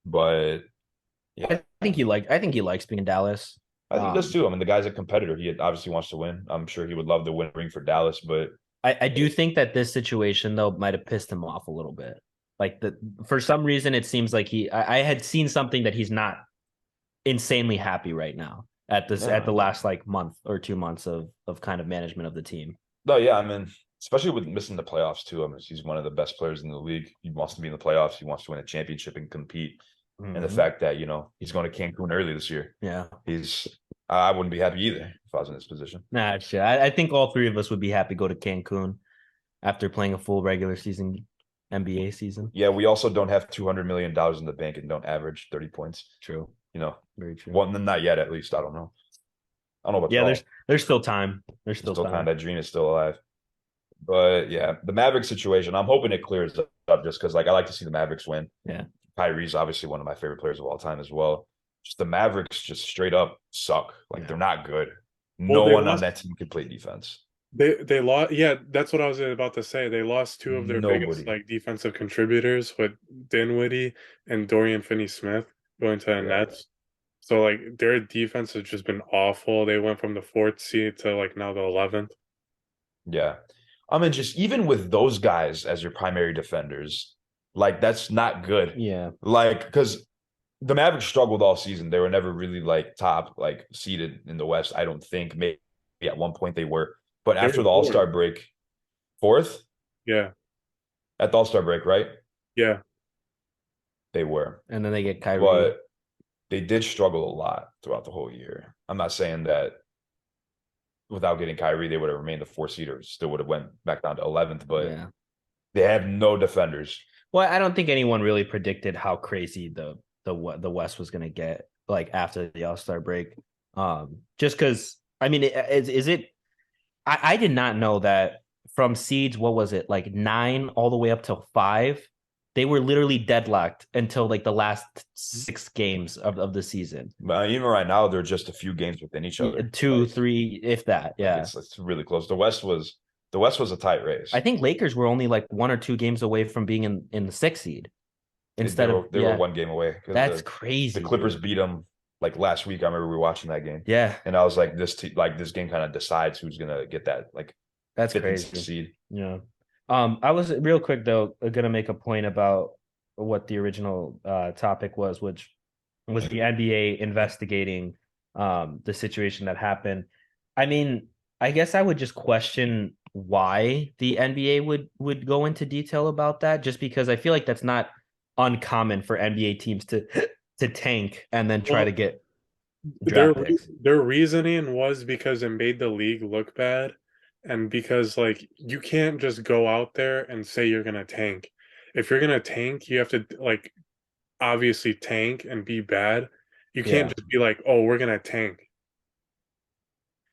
But yeah, I think he likes being in Dallas. I think he does too. I mean, the guy's a competitor. He obviously wants to win. I'm sure he would love to win a ring for Dallas, but I do think that this situation though might have pissed him off a little bit. Like for some reason, it seems like I had seen something that he's not insanely happy right now at the last like month or 2 months of kind of management of the team. No, yeah, I mean, especially with missing the playoffs too. I mean, he's one of the best players in the league. He wants to be in the playoffs. He wants to win a championship and compete. And the fact that, he's going to Cancun early this year. Yeah. I wouldn't be happy either if I was in this position. Nah, shit. I think all three of us would be happy to go to Cancun after playing a full regular season NBA season. Yeah, we also don't have $200 million in the bank and don't average 30 points. True. Very true. Well, not yet, at least. I don't know. I don't know about there's still time. There's still time. That dream is still alive. But yeah, the Mavericks situation, I'm hoping it clears up just because I like to see the Mavericks win. Yeah. Kyrie's obviously one of my favorite players of all time as well. Just the Mavericks just straight up suck. Like they're not good. Well, No one on that team could play defense. They lost. Yeah, that's what I was about to say. They lost two of their biggest Nobody. defensive contributors with Dinwiddie and Dorian Finney-Smith going to the Nets. So their defense has just been awful. They went from the 4th seed to now the 11th. Yeah. I mean, just even with those guys as your primary defenders, that's not good. Yeah. Because the Mavericks struggled all season. They were never really top seeded in the West. I don't think. Maybe at one point they were. But after the All-Star break, 4th? Yeah. At the All-Star break, right? Yeah. They were. And then they get Kyrie. But they did struggle a lot throughout the whole year. I'm not saying that without getting Kyrie, they would have remained the 4th seed or still would have went back down to 11th, but they have no defenders. Well, I don't think anyone really predicted how crazy the West was going to get after the All-Star break. Just because, I mean, is it? I did not know that from seeds, what was it, 9 all the way up to 5? They were literally deadlocked until the last 6 games of the season. But even right now, they're just a few games within each other. 2, 3, if that. Yeah, it's really close. The West was a tight race. I think Lakers were only 1 or 2 games away from being in the 6th seed. Instead they were 1 game away. That's crazy. The Clippers beat them last week. I remember we were watching that game. Yeah, and I was this game kind of decides who's gonna get that that's 5th crazy. and 6th seed. Yeah. I was real quick though gonna make a point about what the original topic was, which was the NBA investigating the situation that happened. I mean, I guess I would just question why the NBA would go into detail about that, just because I feel like that's not uncommon for NBA teams to tank and then try to get draft picks. Their reasoning was because it made the league look bad, and because you can't just go out there and say you're gonna tank. If you're gonna tank, you have to obviously tank and be bad. You can't just be oh, we're gonna tank.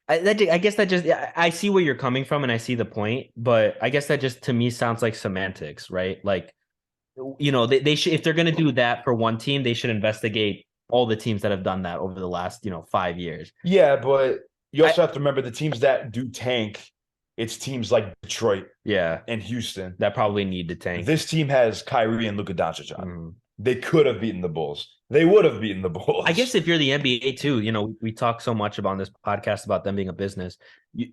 I guess that just, I see where you're coming from and I see the point, but I guess that just to me sounds like semantics, right? They should, if they're going to do that for one team, they should investigate all the teams that have done that over the last 5 years. Yeah, but you also have to remember the teams that do tank. It's teams like Detroit, and Houston that probably need to tank. This team has Kyrie and Luka Doncic on. They could have beaten the Bulls. They would have beaten the Bulls. I guess if you're the NBA too, we talk so much about on this podcast about them being a business.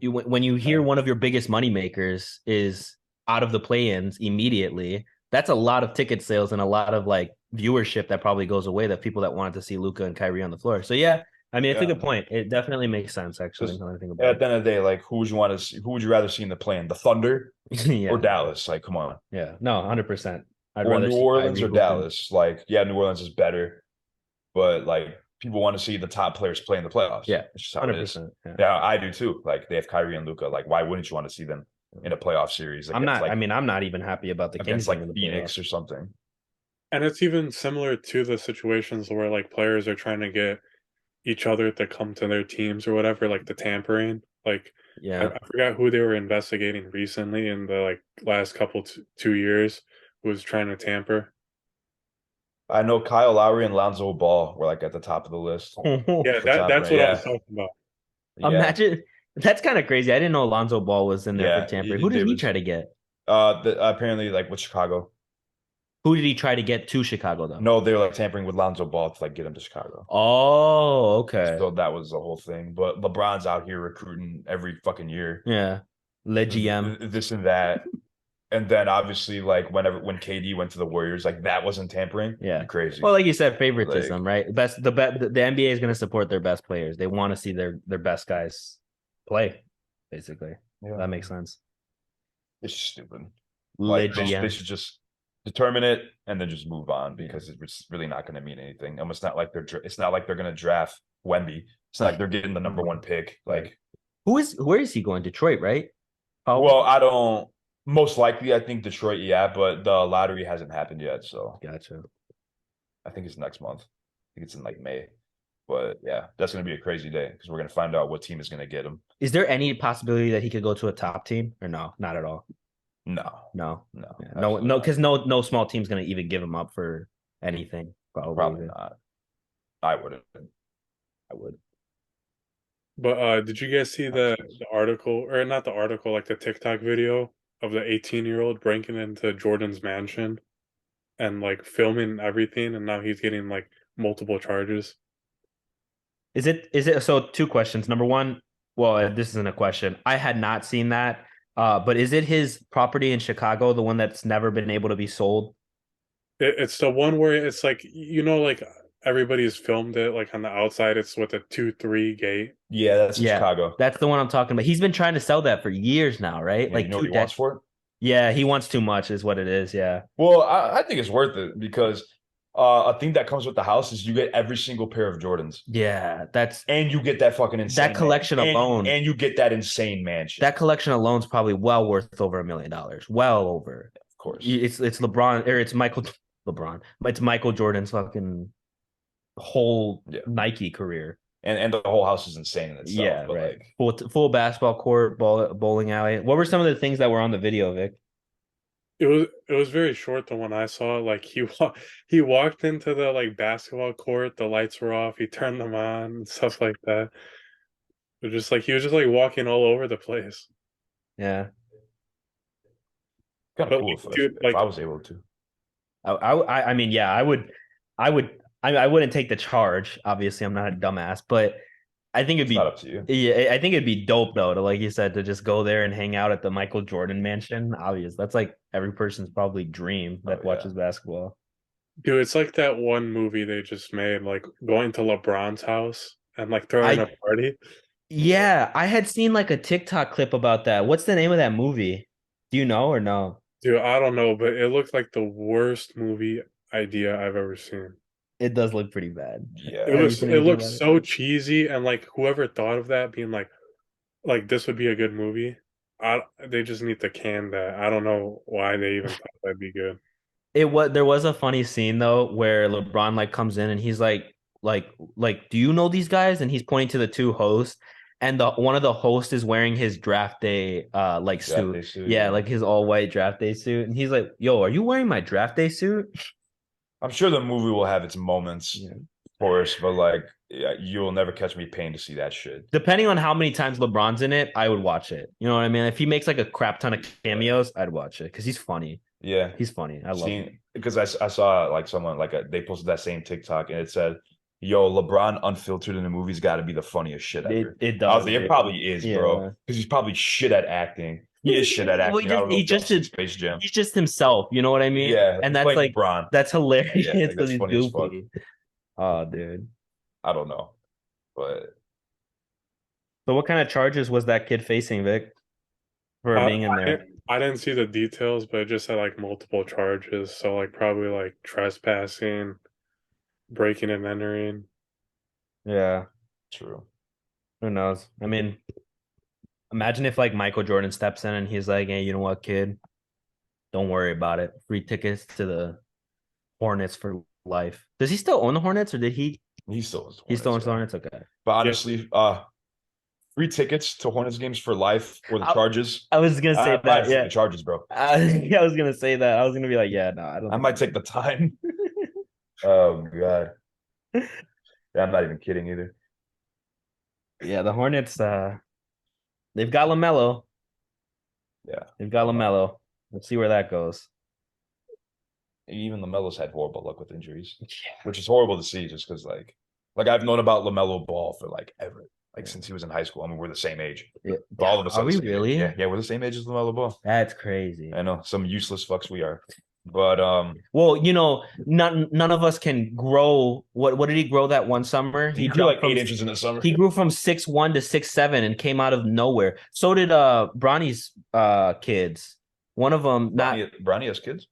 When you hear one of your biggest money makers is out of the play-ins immediately, that's a lot of ticket sales and a lot of viewership that probably goes away. That people that wanted to see Luka and Kyrie on the floor. So yeah, I mean, it's a good point. It definitely makes sense. Actually, at the end of the day, who would you want to see? Who would you rather see in the play-in? The Thunder or Dallas? Come on. Yeah, no, 100%. Or New Orleans or Dallas. New Orleans is better, but people want to see the top players play in the playoffs. Yeah, it's just how 100%. It is. Yeah, I do too. They have Kyrie and Luka. Why wouldn't you want to see them in a playoff series? I'm not even happy about the Kings against Phoenix or something. And it's even similar to the situations where players are trying to get each other to come to their teams or whatever, the tampering. I forgot who they were investigating recently in the last couple 2 years who was trying to tamper. I know Kyle Lowry and Lonzo Ball were at the top of the list. Yeah, that's what I was talking about. Imagine, that's kind of crazy. I didn't know Lonzo Ball was in there for tampering. Who did he try to get? Apparently with Chicago. Who did he try to get to Chicago though? No, they were tampering with Lonzo Ball to get him to Chicago. Oh, okay. So that was the whole thing. But LeBron's out here recruiting every fucking year. Yeah, Le GM. This and that. And then obviously, when KD went to the Warriors, that wasn't tampering. Yeah, crazy. Well, like you said, favoritism, right? The NBA is going to support their best players. They want to see their best guys play. Basically, that makes sense. It's stupid. They should just determine it and then just move on because it's really not going to mean anything. And it's not like they're going to draft Wemby. It's not like they're getting the number 1 pick. Where is he going? Detroit, right? Well, I don't. Most likely, I think Detroit, but the lottery hasn't happened yet. So gotcha. I think it's next month. I think it's in May. But yeah, that's going to be a crazy day because we're going to find out what team is going to get him. Is there any possibility that he could go to a top team or no? Not at all. No. Because no small team's going to even give him up for anything. Probably not. I wouldn't. I would. But did you guys see the article, or not the article, like the TikTok video of the 18-year-old breaking into Jordan's mansion and like filming everything, and now he's getting like multiple charges? Is it so two questions. Number one, well, this isn't a question. I had not seen that. But is it his property in Chicago, the one that's never been able to be sold? It's the one where it's like, like everybody's filmed it like on the outside. It's with a 2-3 gate. Yeah, that's in Yeah, Chicago. that's the one I'm talking about. He's been trying to sell that for years now, right? Yeah, Like you know what two he wants for it? Yeah, he wants too much, is what it is. Yeah. Well, I think it's worth it because a thing that comes with the house is you get every single pair of Jordans. Yeah, And you get that fucking insane that collection alone. and you get that insane mansion. That collection alone is probably well worth over $1 million. Well over. Of course. It's LeBron, or it's Michael LeBron. It's Michael Jordan's fucking whole Nike career. And the whole house is insane in itself. Yeah, but right. like Full basketball court, bowling alley. What were some of the things that were on the video, Vic? It was very short, the one I saw. Like he walked into the like basketball court, the lights were off, he turned them on and stuff like that. It was just like he was just like walking all over the place. Yeah. kind But of cool like, dude, like if I was able to. I mean, yeah, I wouldn't take the charge. Obviously, I'm not a dumbass, but I think it'd It's be not up to you. Yeah, I think it'd be dope though to, like you said, to just go there and hang out at the Michael Jordan mansion. Obvious. That's like every person's probably dream that watches basketball. dude, it's like that one movie they just made, like going to LeBron's house and like throwing a party. Yeah, I had seen like a TikTok clip about that. What's the name of that movie? Do you know or no? Dude, I don't know, but it looked like the worst movie idea I've ever seen. It does look pretty bad. Yeah. It looked so cheesy, and like whoever thought of that being like this would be a good movie. They just need to can that. I don't know why they even thought that'd be good. There was a funny scene though where LeBron like comes in and he's like, do you know these guys? And he's pointing to the two hosts, and the one of the hosts is wearing his draft day like suit. Yeah, like his all white draft day suit. And he's like, yo, are you wearing my draft day suit? I'm sure the movie will have its moments, of course, but like you'll never catch me paying to see that shit. Depending on how many times LeBron's in it, I would watch it. You know what I mean? If he makes like a crap ton of cameos, I'd watch it because he's funny. Yeah, he's funny. I love him. Because I saw like someone they posted that same TikTok and it said, "Yo, LeBron unfiltered in the movie's got to be the funniest shit ever." It does. It probably is, bro. Because he's probably shit at acting. He is shit at acting. He just Space Jam. He's just himself. You know what I mean? Yeah, and that's like LeBron. That's hilarious because he's goofy. Oh, dude. I don't know, but so what kind of charges was that kid facing, Vic, for being in there? I didn't see the details, but it just had like multiple charges. So like probably like trespassing, breaking and entering. Yeah, true. Who knows? I mean, imagine if like Michael Jordan steps in and he's like, "Hey, you know what, kid? Don't worry about it. Free tickets to the Hornets for life." Does he still own the Hornets, or did he? He still owns. He still owns the Hornets. Okay. But honestly, free tickets to Hornets games for life or the charges. I was gonna say that. Yeah, the charges, bro. I was gonna say that. I was gonna be like, yeah, no, I don't. I might take the time. Oh god. Yeah, I'm not even kidding either. Yeah, the Hornets. They've got LaMelo. Yeah, they've got LaMelo. Let's see where that goes. Even LaMelo's had horrible luck with injuries, which is horrible to see. Just because, like I've known about LaMelo Ball for like ever, since he was in high school. I mean, we're the same age. Yeah. All of a sudden, are we really? Yeah, we're the same age as LaMelo Ball. That's crazy. I know, some useless fucks we are. But well, none of us can grow. What did he grow that one summer? He grew like 8 inches in the summer. He grew from 6'1" to 6'7" and came out of nowhere. So did Bronny's kids. One of them Bronny has kids.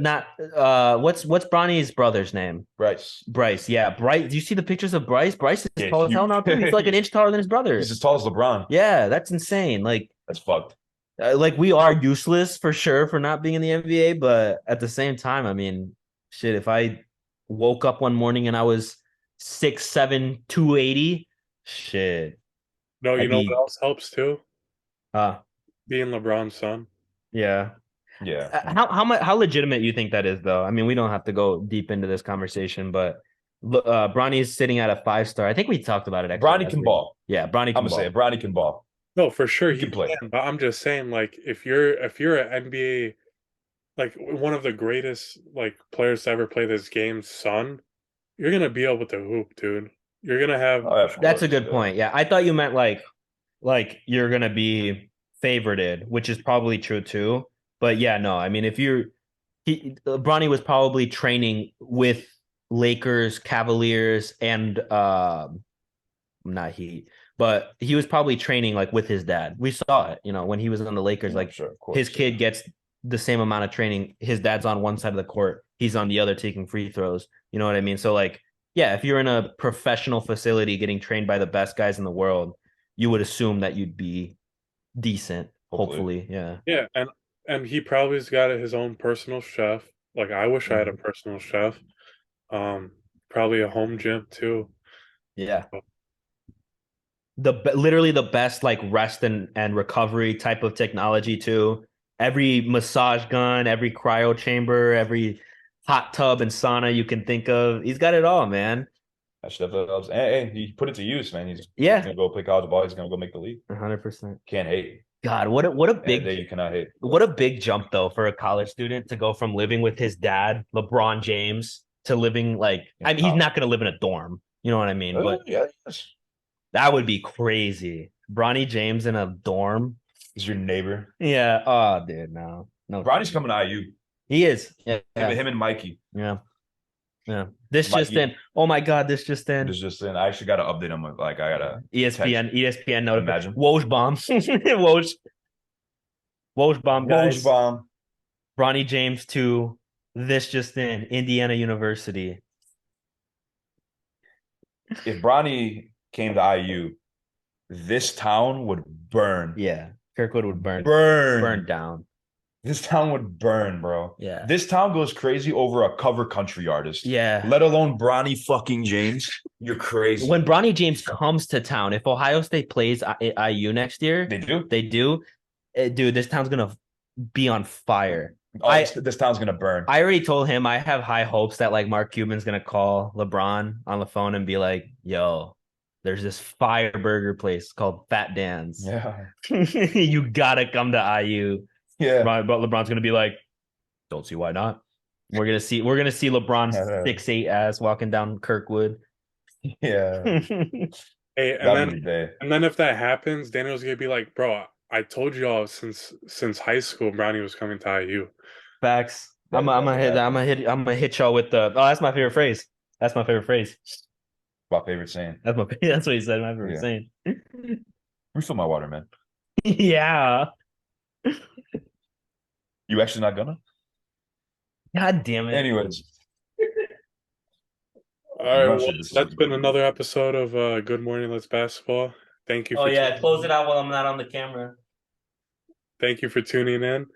Not what's Bronny's brother's name? Bryce. Yeah, Bryce. Do you see the pictures of Bryce? Bryce is tall as hell now too. He's like an inch taller than his brother. He's as tall as LeBron. Yeah, that's insane. Like, that's fucked. Like, we are useless for sure for not being in the NBA, but at the same time, I mean, shit, if I woke up one morning and I was 6'7", 280, shit. No, you know what else helps too? Being LeBron's son. Yeah. Yeah. How legitimate you think that is, though? I mean, we don't have to go deep into this conversation, but Bronny's sitting at a 5-star. I think we talked about it. Actually, Bronny can ball. Yeah, Bronny I'm can gonna say ball. it. Bronny can ball. No, for sure He can play. can, but I'm just saying, like, if you're an NBA, like one of the greatest like players to ever play this game, son, you're gonna be able to hoop, dude. You're gonna have Oh, of That's a course, good point. Yeah, I thought you meant like you're gonna be favorited, which is probably true too. But yeah, no, I mean, if Bronny was probably training with Lakers, Cavaliers, and not Heat, but he was probably training like with his dad. We saw it, when he was on the Lakers. Yeah, like sure, of course, his kid gets the same amount of training. His dad's on one side of the court, he's on the other taking free throws. You know what I mean? So like, yeah, if you're in a professional facility getting trained by the best guys in the world, you would assume that you'd be decent. Hopefully. Yeah. Yeah, and he probably's got his own personal chef. Like I wish I had a personal chef. Probably a home gym too. Yeah. Literally the best like rest and recovery type of technology too. Every massage gun, every cryo chamber, every hot tub and sauna you can think of. He's got it all, man. That stuff helps. And he put it to use, man. He's gonna go play college ball. He's gonna go make the league. 100%. Can't hate. God, what a big you cannot hate. What a big jump though for a college student to go from living with his dad, LeBron James, to living like he's not gonna live in a dorm. You know what I mean? But yeah, that would be crazy. Bronny James in a dorm. He's your neighbor. Yeah. Oh, dude, no. Bronny's coming to IU. He is. Yeah. Him and Mikey. Yeah. Yeah. This Mikey, just in. Oh my God, this just in. This just in. I actually got to update him. Like I gotta ESPN notification. Woj bomb. Woj bomb, guys. Woj bomb. Bronny James to this just in. Indiana University. If Bronny came to IU, this town would burn. Yeah. Kirkwood would burn down. This town would burn, bro. Yeah. This town goes crazy over a cover country artist. Yeah. Let alone Bronny fucking James. You're crazy. When Bronny James comes to town, if Ohio State plays IU next year, they do. Dude, this town's gonna be on fire. This town's gonna burn. I already told him I have high hopes that like Mark Cuban's gonna call LeBron on the phone and be like, "Yo, there's this fire burger place called Fat Dan's. Yeah, you gotta come to IU." Yeah, but LeBron's gonna be like, "Don't see why not." We're gonna see LeBron's 6'8" ass walking down Kirkwood. Yeah. Hey, and then if that happens, Daniel's gonna be like, "Bro, I told y'all since high school, Bronny was coming to IU." Facts. I'm gonna hit y'all with the. Oh, that's my favorite phrase. That's my favorite phrase. My favorite saying. That's what he said. My favorite saying. Refill my water, man. Yeah. You actually not gonna? God damn it. Anyways. All right, well, that's been another episode of Good Morning Let's Basketball. Thank you. Close it out while I'm not on the camera. Thank you for tuning in.